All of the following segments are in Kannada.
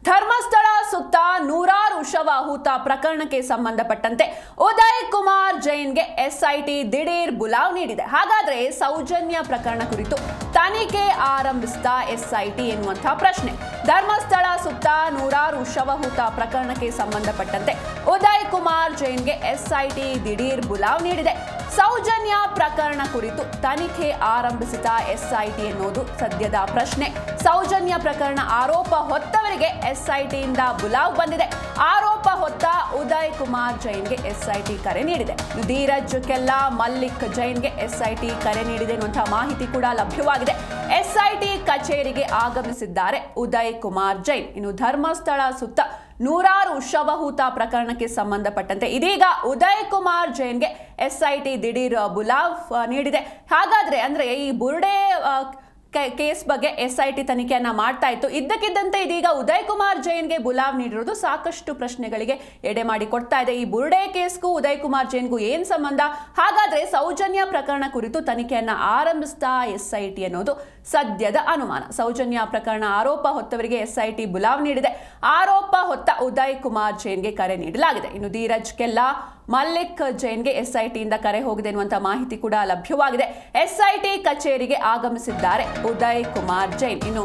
ಧರ್ಮಸ್ಥಳ ಸುತ್ತ ನೂರಾರು ಶವಹೂತ ಪ್ರಕರಣಕ್ಕೆ ಸಂಬಂಧಪಟ್ಟಂತೆ ಉದಯ್ ಕುಮಾರ್ ಜೈನ್ಗೆ ಎಸ್ಐಟಿ ದಿಢೀರ್ ಬುಲಾವ್ ನೀಡಿದೆ. ಹಾಗಾದ್ರೆ ಸೌಜನ್ಯ ಪ್ರಕರಣ ಕುರಿತು ತನಿಖೆ ಆರಂಭಿಸಿದ ಎಸ್ಐಟಿ ಎನ್ನುವಂತಹ ಪ್ರಶ್ನೆ. ಧರ್ಮಸ್ಥಳ ಸುತ್ತ ನೂರಾರು ಶವಹೂತ ಪ್ರಕರಣಕ್ಕೆ ಸಂಬಂಧಪಟ್ಟಂತೆ ಉದಯ್ ಕುಮಾರ್ ಜೈನ್ಗೆ ಎಸ್ಐಟಿ ದಿಢೀರ್ ಬುಲಾವ್ ನೀಡಿದೆ. ಸೌಜನ್ಯ ಪ್ರಕರಣ ಕುರಿತು ತನಿಖೆ ಆರಂಭಿಸಿದ ಎಸ್ಐಟಿ ಎನ್ನುವುದು ಸದ್ಯದ ಪ್ರಶ್ನೆ. ಸೌಜನ್ಯ ಪ್ರಕರಣ ಆರೋಪ ಹೊತ್ತವರಿಗೆ ಎಸ್ಐಟಿಯಿಂದ ಬುಲಾವ್ ಬಂದಿದೆ. ಆರೋಪ ಹೊತ್ತ ಉದಯ್ ಕುಮಾರ್ ಜೈನ್ಗೆ ಎಸ್ಐಟಿ ಕರೆ ನೀಡಿದೆ. ಧೀರಜ್ ಕೆಲ್ಲಾ, ಮಲ್ಲಿಕ್ ಜೈನ್ಗೆ ಎಸ್ಐಟಿ ಕರೆ ನೀಡಿದೆ ಎನ್ನುವಂತಹ ಮಾಹಿತಿ ಕೂಡ ಲಭ್ಯವಾಗಿದೆ. ಎಸ್ಐಟಿ ಕಚೇರಿಗೆ ಆಗಮಿಸಿದ್ದಾರೆ ಉದಯ್ ಕುಮಾರ್ ಜೈನ್. ಇನ್ನು ಧರ್ಮಸ್ಥಳ ಸುತ್ತ ನೂರಾರು ಶವಹೂತ ಪ್ರಕರಣಕ್ಕೆ ಸಂಬಂಧಪಟ್ಟಂತೆ ಇದೀಗ ಉದಯ್ ಕುಮಾರ್ ಜೈನ್ಗೆ ಎಸ್ಐಟಿ ದಿಢೀರ್ ಬುಲಾವ್ ನೀಡಿದೆ. ಹಾಗಾದ್ರೆ ಅಂದ್ರೆ ಈ ಬುರ್ಡೆ ಕೇಸ್ ಬಗ್ಗೆ ಎಸ್ಐಟಿ ತನಿಖೆಯನ್ನ ಮಾಡ್ತಾ ಇತ್ತು. ಇದ್ದಕ್ಕಿದ್ದಂತೆ ಇದೀಗ ಉದಯ್ ಕುಮಾರ್ ಜೈನ್ಗೆ ಬುಲಾವ್ ನೀಡಿರೋದು ಸಾಕಷ್ಟು ಪ್ರಶ್ನೆಗಳಿಗೆ ಎಡೆ ಮಾಡಿ ಕೊಡ್ತಾ ಇದೆ. ಈ ಬುರ್ಡೆ ಕೇಸ್ಗೂ ಉದಯ್ ಕುಮಾರ್ ಜೈನ್ಗೂ ಏನ್ ಸಂಬಂಧ? ಹಾಗಾದ್ರೆ ಸೌಜನ್ಯ ಪ್ರಕರಣ ಕುರಿತು ತನಿಖೆಯನ್ನ ಆರಂಭಿಸಿದ ಎಸ್ಐಟಿ ಅನ್ನೋದು ಸದ್ಯದ ಅನುಮಾನ. ಸೌಜನ್ಯ ಪ್ರಕರಣ ಆರೋಪ ಹೊತ್ತವರಿಗೆ ಎಸ್ಐಟಿ ಬುಲಾವ್ ನೀಡಿದೆ. ಆರೋಪ ಹೊತ್ತ ಉದಯ್ ಕುಮಾರ್ ಜೈನ್ಗೆ ಕರೆ ನೀಡಲಾಗಿದೆ. ಇನ್ನು ಧೀರಜ್ ಕೆಲ್ಲಾ, ಮಲ್ಲಿಕ್ ಜೈನ್ಗೆ ಎಸ್ಐಟಿಯಿಂದ ಕರೆ ಹೋಗಿದೆ ಎನ್ನುವಂತಹ ಮಾಹಿತಿ ಕೂಡ ಲಭ್ಯವಾಗಿದೆ. ಎಸ್ಐಟಿ ಕಚೇರಿಗೆ ಆಗಮಿಸಿದ್ದಾರೆ ಉದಯ್ ಕುಮಾರ್ ಜೈನ್. ಇನ್ನು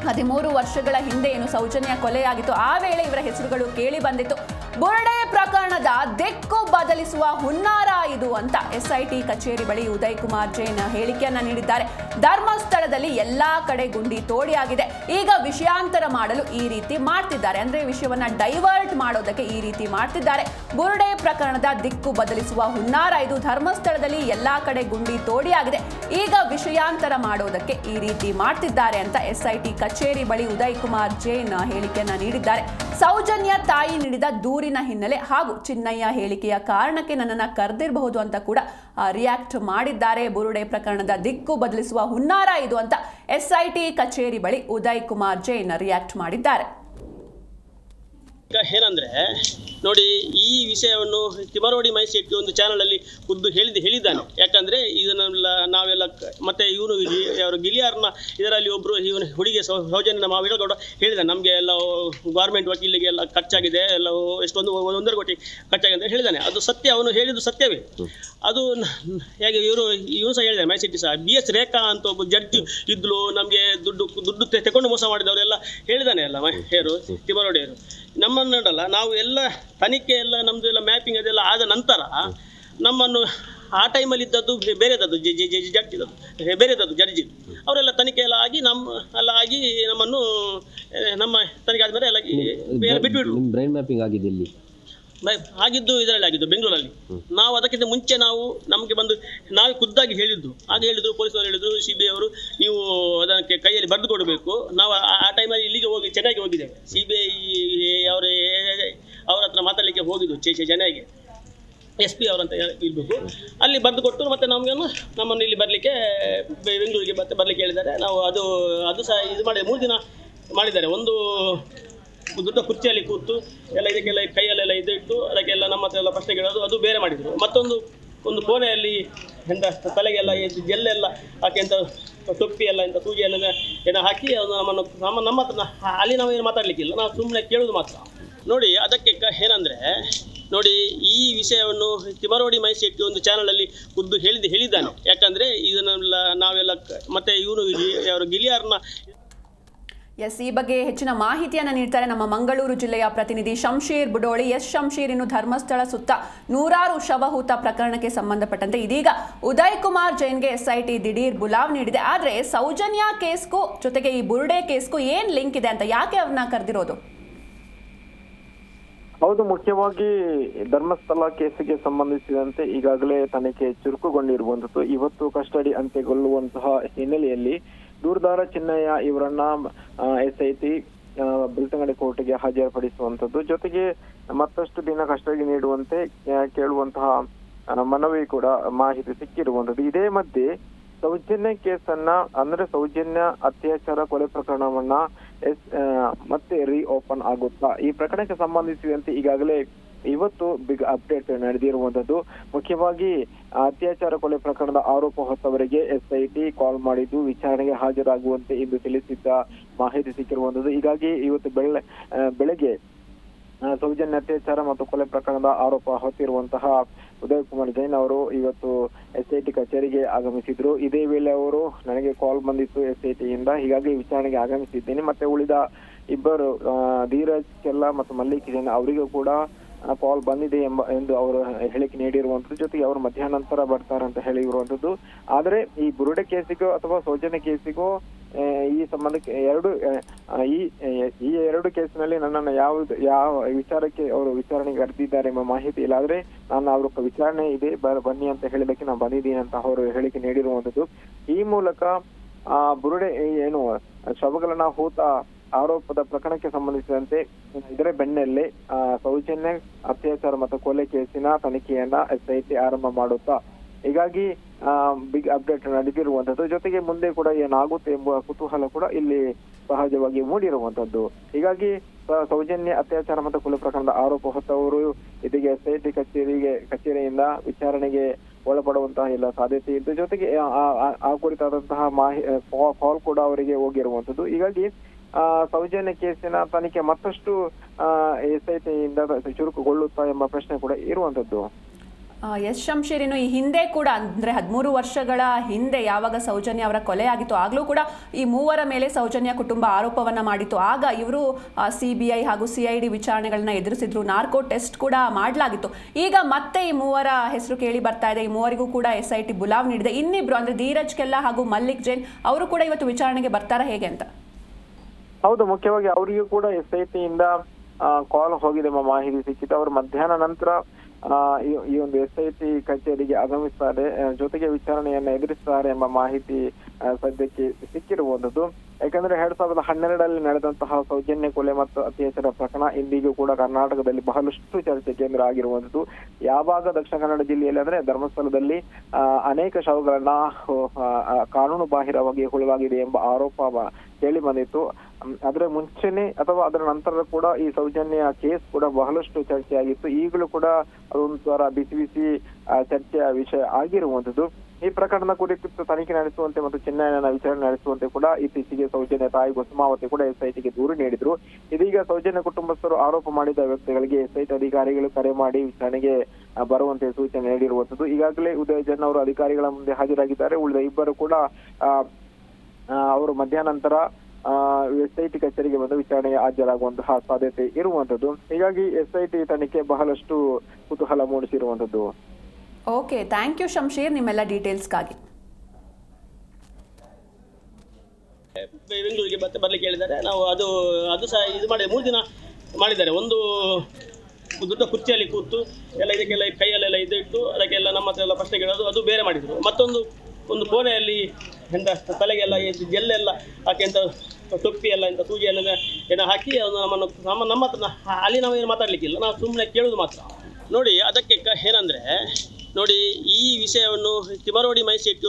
13 ವರ್ಷಗಳ ಹಿಂದೆ ಏನು ಸೌಜನ್ಯ ಕೊಲೆಯಾಗಿತ್ತು, ಆ ವೇಳೆ ಇವರ ಹೆಸರುಗಳು ಕೇಳಿ ಬಂದಿತ್ತು. ಬುರ್ಡೆ ಪ್ರಕರಣದ ದಿಕ್ಕು ಬದಲಿಸುವ ಹುನ್ನಾರ ಇದು ಅಂತ ಎಸ್ಐಟಿ ಕಚೇರಿ ಬಳಿ ಉದಯ್ ಕುಮಾರ್ ಜೈನ್ ಹೇಳಿಕೆಯನ್ನ ನೀಡಿದ್ದಾರೆ. ಧರ್ಮಸ್ಥಳದಲ್ಲಿ ಎಲ್ಲಾ ಕಡೆ ಗುಂಡಿ ತೋಡಿಯಾಗಿದೆ. ಈಗ ವಿಷಯಾಂತರ ಮಾಡಲು ಈ ರೀತಿ ಮಾಡ್ತಿದ್ದಾರೆ, ಅಂದ್ರೆ ವಿಷಯವನ್ನ ಡೈವರ್ಟ್ ಮಾಡೋದಕ್ಕೆ ಈ ರೀತಿ ಮಾಡ್ತಿದ್ದಾರೆ. ಬುರ್ಡೆ ಪ್ರಕರಣದ ದಿಕ್ಕು ಬದಲಿಸುವ ಹುನ್ನಾರ ಇದು. ಧರ್ಮಸ್ಥಳದಲ್ಲಿ ಎಲ್ಲಾ ಕಡೆ ಗುಂಡಿ ತೋಡಿಯಾಗಿದೆ. ಈಗ ವಿಷಯಾಂತರ ಮಾಡೋದಕ್ಕೆ ಈ ರೀತಿ ಮಾಡ್ತಿದ್ದಾರೆ ಅಂತ ಎಸ್ಐಟಿ ಕಚೇರಿ ಬಳಿ ಉದಯ್ ಕುಮಾರ್ ಜೈನ್ ಹೇಳಿಕೆಯನ್ನ ನೀಡಿದ್ದಾರೆ. ಸೌಜನ್ಯ ತಾಯಿ ನೀಡಿದ ದೂರಿನ ಹಿನ್ನೆಲೆ ಹಾಗೂ ಚಿನ್ನಯ್ಯ ಹೇಳಿಕೆಯ ಕಾರಣಕ್ಕೆ ನನ್ನನ್ನು ಕರೆದಿರಬಹುದು ಅಂತ ಕೂಡ ರಿಯಾಕ್ಟ್ ಮಾಡಿದ್ದಾರೆ. ಬುರುಡೆ ಪ್ರಕರಣದ ದಿಕ್ಕು ಬದಲಿಸುವ ಹುನ್ನಾರ ಇದು ಅಂತ ಎಸ್ಐಟಿ ಕಚೇರಿ ಬಳಿ ಉದಯ್ ಕುಮಾರ್ ಜೈನ್ ರಿಯಾಕ್ಟ್ ಮಾಡಿದ್ದಾರೆ. ಈಗ ಏನಂದ್ರೆ ನೋಡಿ, ಈ ವಿಷಯವನ್ನು ತಿಮರೋಡಿ ಮೈಸೆಟ್ಟಿ ಒಂದು ಚಾನಲಲ್ಲಿ ಖುದ್ದು ಹೇಳಿದ್ದಾನೆ. ಯಾಕಂದರೆ ಇದನ್ನೆಲ್ಲ ನಾವೆಲ್ಲ ಮತ್ತೆ ಇವನು ಅವರು ಗಿಲಿಯಾರ್ನ ಇದರಲ್ಲಿ ಒಬ್ಬರು ಇವನು ಹುಡುಗಿ ಸೌಜನ್ಯ ಮಾವಿಡಗೌಡ ಹೇಳಿದ್ದಾನೆ, ನಮಗೆ ಎಲ್ಲ ಗೌರ್ಮೆಂಟ್ ವಕೀಲಿಗೆ ಎಲ್ಲ ಖರ್ಚಾಗಿದೆ, ಎಲ್ಲ ಎಷ್ಟೊಂದು 1.5 ಕೋಟಿ ಖರ್ಚಾಗಿದೆ ಅಂತ ಹೇಳಿದ್ದಾನೆ. ಅದು ಸತ್ಯ, ಅವನು ಹೇಳಿದ್ದು ಸತ್ಯವೇ. ಅದು ಹೇಗೆ ಇವನು ಸಹ ಹೇಳಿದ್ದಾನೆ, ಮೈಸೆಟ್ಟಿ ಸಹ. BS ರೇಖಾ ಅಂತ ಒಬ್ಬ ಜಡ್ಜ್ ಇದ್ಲು, ನಮಗೆ ದುಡ್ಡು ತಗೊಂಡು ಮೋಸ ಮಾಡಿದವರೆಲ್ಲ ಹೇಳಿದ್ದಾನೆ ಎಲ್ಲ ಹೇರು ತಿಮರೋಡಿಯವರು. ನಮ್ಮನ್ನಲ್ಲ ನಾವು ಎಲ್ಲ ತನಿಖೆ ಎಲ್ಲ ನಮ್ಮದು ಎಲ್ಲ ಮ್ಯಾಪಿಂಗ್ ಅದೆಲ್ಲ ಆದ ನಂತರ ನಮ್ಮನ್ನು ಆ ಟೈಮಲ್ಲಿ ಇದ್ದದ್ದು ಬೇರೆದದ್ದು ಜಡ್ಜ್ ಇದ್ದದ್ದು ಬೇರೆದದ್ದು ಜಡ್ಜ್ ಅವರೆಲ್ಲ ತನಿಖೆ ಎಲ್ಲ ಆಗಿ ನಮ್ಮನ್ನು ನಮ್ಮ ತನಿಖೆ ಆದಮೇಲೆ ಎಲ್ಲ ಬಿಟ್ಬಿಟ್ರು. ಬ್ರೈನ್ ಮ್ಯಾಪಿಂಗ್ ಆಗಿದೆ ಇಲ್ಲಿ ಆಗಿದ್ದು ಇದರಲ್ಲಿ ಆಗಿದ್ದು ಬೆಂಗಳೂರಲ್ಲಿ. ನಾವು ಅದಕ್ಕಿಂತ ಮುಂಚೆ ನಮಗೆ ಬಂದು ನಾವೇ ಖುದ್ದಾಗಿ ಹೇಳಿದ್ದು. ಆಗ ಹೇಳಿದ್ರು, ಪೊಲೀಸರು ಹೇಳಿದ್ರು, CBI ಅವರು ನೀವು ಅದಕ್ಕೆ ಕೈಯಲ್ಲಿ ಬರೆದು ಕೊಡಬೇಕು. ನಾವು ಆ ಟೈಮಲ್ಲಿ ಇಲ್ಲಿಗೆ ಹೋಗಿ ಚೆನ್ನೈಗೆ ಹೋಗಿದ್ದೇವೆ. CBI ಅವರ ಹತ್ರ ಮಾತಾಡಲಿಕ್ಕೆ ಹೋಗಿದ್ದು ಚೆನ್ನೈಗೆ, SP ಅವರಂತ ಇರಬೇಕು. ಅಲ್ಲಿ ಬರೆದು ಕೊಟ್ಟು ಮತ್ತೆ ನಮ್ಮನ್ನು ಇಲ್ಲಿ ಬರಲಿಕ್ಕೆ ಬೆಂಗಳೂರಿಗೆ ಬರಲಿಕ್ಕೆ ಹೇಳಿದ್ದಾರೆ. ನಾವು ಅದು ಸಹ ಇದು ಮಾಡಿ 3 ದಿನ ಮಾಡಿದ್ದಾರೆ. ಒಂದು ದೊಡ್ಡ ಕುರ್ಚಿಯಲ್ಲಿ ಕೂತು ಎಲ್ಲ ಇದಕ್ಕೆಲ್ಲ ಕೈಯಲ್ಲೆಲ್ಲ ಇಟ್ಟು ಅದಕ್ಕೆಲ್ಲ ನಮ್ಮ ಹತ್ರ ಎಲ್ಲ ಪ್ರಶ್ನೆ ಕೇಳೋದು, ಅದು ಬೇರೆ ಮಾಡಿದರು. ಒಂದು ಕೋಣೆಯಲ್ಲಿ ಎಂತ ತಲೆಗೆಲ್ಲ ಜೆಲ್ಲೆಲ್ಲ ಹಾಕಿ ಎಂಥ ಟೊಪ್ಪಿ ಎಲ್ಲ ಎಂಥ ಸೂಜಿ ಎಲ್ಲ ಹಾಕಿ ಅದು ನಮ್ಮ ಹತ್ರ ಅಲ್ಲಿ ನಾವು ಏನು ಮಾತಾಡಲಿಕ್ಕಿಲ್ಲ, ನಾವು ಸುಮ್ಮನೆ ಕೇಳೋದು ಮಾತ್ರ. ನೋಡಿ, ಅದಕ್ಕೆ ಏನಂದರೆ ನೋಡಿ, ಈ ವಿಷಯವನ್ನು ತಿಮರೋಡಿ ಮೈಸೆಟ್ಟಿ ಒಂದು ಚಾನಲಲ್ಲಿ ಖುದ್ದು ಹೇಳಿದ್ದಾನೆ. ಯಾಕಂದರೆ ಇದನ್ನೆಲ್ಲ ನಾವೆಲ್ಲ ಮತ್ತೆ ಇವನು ಅವರು ಗಿಲಿಯಾರ್ನ ಈ ಬಗ್ಗೆ ಹೆಚ್ಚಿನ ಮಾಹಿತಿಯನ್ನು ನೀಡ್ತಾರೆ ನಮ್ಮ ಮಂಗಳೂರು ಜಿಲ್ಲೆಯ ಪ್ರತಿನಿಧಿ ಶಂಶೀರ್ ಬುಡೋಳಿ. ಶಂಶೀರ್, ಇನ್ನು ಧರ್ಮಸ್ಥಳ ಸುತ್ತ ನೂರಾರು ಶವಹೂತ ಪ್ರಕರಣಕ್ಕೆ ಸಂಬಂಧಪಟ್ಟಂತೆ ಇದೀಗ ಉದಯ್ ಕುಮಾರ್ ಜೈನ್ಗೆ ಎಸ್ಐಟಿ ದಿಢೀರ್ ಬುಲಾವ್ ನೀಡಿದೆ. ಆದರೆ ಸೌಜನ್ಯ ಕೇಸ್ಗೂ ಜೊತೆಗೆ ಈ ಬುರ್ಡೆ ಕೇಸ್ಗೂ ಏನ್ ಲಿಂಕ್ ಇದೆ ಅಂತ, ಯಾಕೆ ಅವ್ರನ್ನ ಕರೆದಿರೋದು? ಹೌದು, ಮುಖ್ಯವಾಗಿ ಧರ್ಮಸ್ಥಳ ಕೇಸಿಗೆ ಸಂಬಂಧಿಸಿದಂತೆ ಈಗಾಗಲೇ ತನಿಖೆ ಚುರುಕುಗೊಂಡಿರುವಂತದ್ದು. ಇವತ್ತು ಕಸ್ಟಡಿ ಅಂತ್ಯಗೊಳ್ಳುವಂತಹ ಹಿನ್ನೆಲೆಯಲ್ಲಿ ದೂರದಾರ ಚಿನ್ನಯ್ಯ ಇವರನ್ನ ಎಸ್ಐಟಿ ಬೆಳ್ತಂಗಡಿ ಕೋರ್ಟ್ಗೆ ಹಾಜರುಪಡಿಸುವಂತದ್ದು, ಜೊತೆಗೆ ಮತ್ತಷ್ಟು ದಿನ ಕಸ್ಟಡಿ ನೀಡುವಂತೆ ಕೇಳುವಂತಹ ಮನವಿ ಕೂಡ ಮಾಹಿತಿ ಸಿಕ್ಕಿರುವಂತದ್ದು. ಇದೇ ಮಧ್ಯೆ ಸೌಜನ್ಯ ಕೇಸನ್ನ, ಅಂದ್ರೆ ಸೌಜನ್ಯ ಅತ್ಯಾಚಾರ ಕೊಲೆ ಪ್ರಕರಣವನ್ನ ಮತ್ತೆ ಓಪನ್ ಆಗುತ್ತಾ, ಈ ಪ್ರಕರಣಕ್ಕೆ ಸಂಬಂಧಿಸಿದಂತೆ ಈಗಾಗಲೇ ಇವತ್ತು ಬಿಗ್ ಅಪ್ಡೇಟ್ ನಡೆದಿರುವಂತದ್ದು. ಮುಖ್ಯವಾಗಿ ಅತ್ಯಾಚಾರ ಕೊಲೆ ಪ್ರಕರಣದ ಆರೋಪ ಹೊತ್ತವರಿಗೆ SIT ಕಾಲ್ ಮಾಡಿದ್ದು ವಿಚಾರಣೆಗೆ ಹಾಜರಾಗುವಂತೆ ಇಂದು ತಿಳಿಸಿದ್ದ ಮಾಹಿತಿ ಸಿಕ್ಕಿರುವಂತದ್ದು. ಹೀಗಾಗಿ ಇವತ್ತು ಬೆಳಗ್ಗೆ ಸೌಜನ್ಯ ಅತ್ಯಾಚಾರ ಮತ್ತು ಕೊಲೆ ಪ್ರಕರಣದ ಆರೋಪ ಹೊತ್ತಿರುವಂತಹ ಉದಯ್ ಕುಮಾರ್ ಜೈನ್ ಅವರು ಇವತ್ತು SIT ಕಚೇರಿಗೆ ಆಗಮಿಸಿದ್ರು. ಇದೇ ವೇಳೆ ಅವರು ನನಗೆ ಕಾಲ್ ಬಂದಿತ್ತು SIT ಇಂದ, ಹೀಗಾಗಿ ವಿಚಾರಣೆಗೆ ಆಗಮಿಸಿದ್ದೇನೆ. ಮತ್ತೆ ಉಳಿದ ಇಬ್ಬರು ಧೀರಜ್ ಕೆಲ್ಲಾ ಮತ್ತು ಮಲ್ಲಿಕ್ ಜೈನ್ ಅವರಿಗೂ ಕೂಡ ಕಾಲ್ ಬಂದಿದೆ ಎಂದು ಅವರು ಹೇಳಿಕೆ ನೀಡಿರುವಂತದ್ದು. ಜೊತೆಗೆ ಅವರು ಮಧ್ಯಾಹ್ನ ನಂತರ ಬರ್ತಾರೆ ಅಂತ ಹೇಳಿರುವಂತದ್ದು. ಆದ್ರೆ ಈ ಬುರುಡೆ ಕೇಸಿಗೋ ಅಥವಾ ಸೌಜನ್ಯ ಕೇಸಿಗೋ ಈ ಸಂಬಂಧಕ್ಕೆ ಈ ಎರಡು ಕೇಸಿನಲ್ಲಿ ನನ್ನನ್ನು ಯಾವ ವಿಚಾರಕ್ಕೆ ಅವರು ವಿಚಾರಣೆಗೆ ಕರೆದಿದ್ದಾರೆ ಎಂಬ ಮಾಹಿತಿ ಇಲ್ಲ. ಆದ್ರೆ ನಾನು ಅವ್ರ ವಿಚಾರಣೆ ಇದೆ ಬನ್ನಿ ಅಂತ ಹೇಳಿದಕ್ಕೆ ನಾನು ಬಂದಿದ್ದೀನಿ ಅಂತ ಅವರು ಹೇಳಿಕೆ ನೀಡಿರುವಂತದ್ದು. ಈ ಮೂಲಕ ಬುರುಡೆ ಏನು ಶವಗಲನ ಹೂತ ಆರೋಪದ ಪ್ರಕರಣಕ್ಕೆ ಸಂಬಂಧಿಸಿದಂತೆ ಇದರ ಬೆನ್ನಲ್ಲೇ ಸೌಜನ್ಯ ಅತ್ಯಾಚಾರ ಮತ್ತು ಕೊಲೆ ಕೇಸಿನ ತನಿಖೆಯನ್ನ SIT ಆರಂಭ ಮಾಡುತ್ತಾ ಹೀಗಾಗಿ ಬಿಗ್ ಅಪ್ಡೇಟ್ ನಡೆದಿರುವಂತದ್ದು. ಜೊತೆಗೆ ಮುಂದೆ ಕೂಡ ಏನಾಗುತ್ತೆ ಎಂಬ ಕುತೂಹಲ ಕೂಡ ಇಲ್ಲಿ ಸಹಜವಾಗಿ ಮೂಡಿರುವಂತದ್ದು. ಹೀಗಾಗಿ ಸೌಜನ್ಯ ಅತ್ಯಾಚಾರ ಮತ್ತು ಕೊಲೆ ಪ್ರಕರಣದ ಆರೋಪ ಹೊತ್ತವರು ಇದೀಗ SIT ಕಚೇರಿಯಿಂದ ವಿಚಾರಣೆಗೆ ಒಳಪಡುವಂತಹ ಎಲ್ಲ ಸಾಧ್ಯತೆ ಇದ್ದು, ಜೊತೆಗೆ ಆ ಕುರಿತಾದಂತಹ ಕಾಲ್ ಕೂಡ ಅವರಿಗೆ ಹೋಗಿರುವಂತದ್ದು. ಹೀಗಾಗಿ ಸೌಜನ್ಯ ಕೇಸಿನ ತನಿಖೆ ಮತ್ತಷ್ಟು SIT ಇಂದ ಚುರುಕುಗೊಳ್ಳುತ್ತಾ ಎಂಬ ಪ್ರಶ್ನೆ ಕೂಡ ಇರುವಂತದ್ದು. ಎಸ್ ಶಂಶೀರ್, ಇನ್ನು ಈ ಹಿಂದೆ ಕೂಡ ಅಂದ್ರೆ 13 ವರ್ಷಗಳ ಹಿಂದೆ ಯಾವಾಗ ಸೌಜನ್ಯ ಅವರ ಕೊಲೆ ಆಗಿತ್ತು ಆಗ್ಲೂ ಕೂಡ ಈ ಮೂವರ ಮೇಲೆ ಸೌಜನ್ಯ ಕುಟುಂಬ ಆರೋಪವನ್ನ ಮಾಡಿತ್ತು. ಆಗ ಇವರು CBI ಹಾಗೂ CID ವಿಚಾರಣೆಗಳನ್ನ ಎದುರಿಸಿದ್ರು, ನಾರ್ಕೋ ಟೆಸ್ಟ್ ಕೂಡ ಮಾಡಲಾಗಿತ್ತು. ಈಗ ಮತ್ತೆ ಈ ಮೂವರ ಹೆಸರು ಕೇಳಿ ಬರ್ತಾ ಇದೆ. ಈ ಮೂವರಿಗೂ ಕೂಡ SIT ಬುಲಾವ್ ನೀಡಿದೆ. ಇನ್ನಿಬ್ರು ಅಂದ್ರೆ ಧೀರಜ್ ಕೆಲ್ಲಾ ಹಾಗೂ ಮಲ್ಲಿಕ್ ಜೈನ್ ಅವರು ಕೂಡ ಇವತ್ತು ವಿಚಾರಣೆಗೆ ಬರ್ತಾರಾ ಹೇಗೆ ಅಂತ? ಹೌದು, ಮುಖ್ಯವಾಗಿ ಅವರಿಗೂ ಕೂಡ SIT ಇಂದ ಕಾಲ್ ಹೋಗಿದೆ ಎಂಬ ಮಾಹಿತಿ ಸಿಕ್ಕಿತ್ತು. ಅವರು ಮಧ್ಯಾಹ್ನ ನಂತರ ಈ ಒಂದು SIT ಕಚೇರಿಗೆ ಆಗಮಿಸ್ತಾರೆ, ಜೊತೆಗೆ ವಿಚಾರಣೆಯನ್ನ ಎದುರಿಸ್ತಾರೆ ಎಂಬ ಮಾಹಿತಿ ಸದ್ಯಕ್ಕೆ ಸಿಕ್ಕಿರುವಂತದ್ದು. ಯಾಕಂದ್ರೆ 2012 ನಡೆದಂತಹ ಸೌಜನ್ಯ ಕೊಲೆ ಮತ್ತು ಅತ್ಯಾಚಾರ ಪ್ರಕರಣ ಇಂದಿಗೂ ಕೂಡ ಕರ್ನಾಟಕದಲ್ಲಿ ಬಹಳಷ್ಟು ಚರ್ಚೆ ಕೇಂದ್ರ ಆಗಿರುವಂತದ್ದು. ಯಾವಾಗ ದಕ್ಷಿಣ ಕನ್ನಡ ಜಿಲ್ಲೆಯಲ್ಲಿ ಅಂದ್ರೆ ಧರ್ಮಸ್ಥಳದಲ್ಲಿ ಅನೇಕ ಶವಗಳನ್ನ ಕಾನೂನು ಬಾಹಿರವಾಗಿ ಹುಳುವಾಗಿದೆ ಎಂಬ ಆರೋಪ ಕೇಳಿ ಬಂದಿತ್ತು. ಅದರ ಮುಂಚೆನೆ ಅಥವಾ ಅದರ ನಂತರ ಕೂಡ ಈ ಸೌಜನ್ಯ ಕೇಸ್ ಕೂಡ ಬಹಳಷ್ಟು ಚರ್ಚೆ ಆಗಿತ್ತು. ಈಗಲೂ ಕೂಡ ಅದೊಂಥರ ಬಿಸಿ ಚರ್ಚೆಯ ವಿಷಯ ಆಗಿರುವಂತದ್ದು. ಈ ಪ್ರಕರಣದ ಕುರಿತು ತನಿಖೆ ನಡೆಸುವಂತೆ ಮತ್ತು ಚಿನ್ನಯನ ವಿಚಾರಣೆ ನಡೆಸುವಂತೆ ಕೂಡ ಇತ್ತೀಚೆಗೆ ಸೌಜನ್ಯ ತಾಯಿ ಕುಸುಮಾವತಿ ಕೂಡ SITಗೆ ದೂರು ನೀಡಿದ್ರು. ಇದೀಗ ಸೌಜನ್ಯ ಕುಟುಂಬಸ್ಥರು ಆರೋಪ ಮಾಡಿದ ವ್ಯಕ್ತಿಗಳಿಗೆ SIT ಅಧಿಕಾರಿಗಳು ಕರೆ ಮಾಡಿ ವಿಚಾರಣೆಗೆ ಬರುವಂತೆ ಸೂಚನೆ ನೀಡಿರುವಂತದ್ದು. ಈಗಾಗಲೇ ಉದಯ್ ಜೈನ್ ಅವರು ಅಧಿಕಾರಿಗಳ ಮುಂದೆ ಹಾಜರಾಗಿದ್ದಾರೆ. ಉಳಿದ ಇಬ್ಬರು ಕೂಡ ಅವರು ಮಧ್ಯಾಹ್ನ ನಂತರ SIT ಕಚೇರಿಗೆ ಬಂದು ವಿಚಾರಣೆಗೆ ಹಾಜರಾಗುವಂತಹ ಸಾಧ್ಯತೆ ಇರುವಂತದ್ದು. ಹೀಗಾಗಿ SIT ತನಿಖೆ ಬಹಳಷ್ಟು ಕುತೂಹಲ ಮೂಡಿಸಿರುವಂತದ್ದು. ಓಕೆ, ಥ್ಯಾಂಕ್ ಯು ಶಂಶೀರ್ ನಿಮ್ಮೆಲ್ಲ ಡೀಟೇಲ್ಸ್ಗಾಗಿ. ಬೆಂಗಳೂರಿಗೆ ಬರ್ಲಿಕ್ಕೆ ಹೇಳಿದ್ದಾರೆ. ನಾವು ಅದು ಸಹ ಇದು ಮಾಡಿ 3 ದಿನ ಮಾಡಿದ್ದಾರೆ. ಒಂದು ದೊಡ್ಡ ಕುರ್ಚಿಯಲ್ಲಿ ಕೂತು ಎಲ್ಲ ಇದಕ್ಕೆಲ್ಲ ಕೈಯಲ್ಲೆಲ್ಲ ಇಟ್ಟು ಅದಕ್ಕೆಲ್ಲ ನಮ್ಮ ಹತ್ರ ಎಲ್ಲ ಪ್ರಶ್ನೆ ಕೇಳೋದು ಅದು ಬೇರೆ ಮಾಡಿದರು. ಒಂದು ಕೋಣೆಯಲ್ಲಿ ಎಂತ ತಲೆಗೆಲ್ಲ ಜೆಲ್ಲೆಲ್ಲ ಹಾಕಿ ಎಂತ ತೊಪ್ಪಿ ಎಲ್ಲ ಎಂತ ಸೂಜಿ ಎಲ್ಲ ಏನೋ ಹಾಕಿ ನಮ್ಮ ಹತ್ರ ಅಲ್ಲಿ ನಾವೇನು ಮಾತಾಡಲಿಕ್ಕಿಲ್ಲ, ನಾವು ಸುಮ್ಮನೆ ಕೇಳೋದು ಮಾತ್ರ. ನೋಡಿ, ಅದಕ್ಕೆ ಏನಂದರೆ ನೋಡಿ, ಈ ವಿಷಯವನ್ನು ತಿಮರೋಡಿ ಮೈಸೆಟ್ಟಿ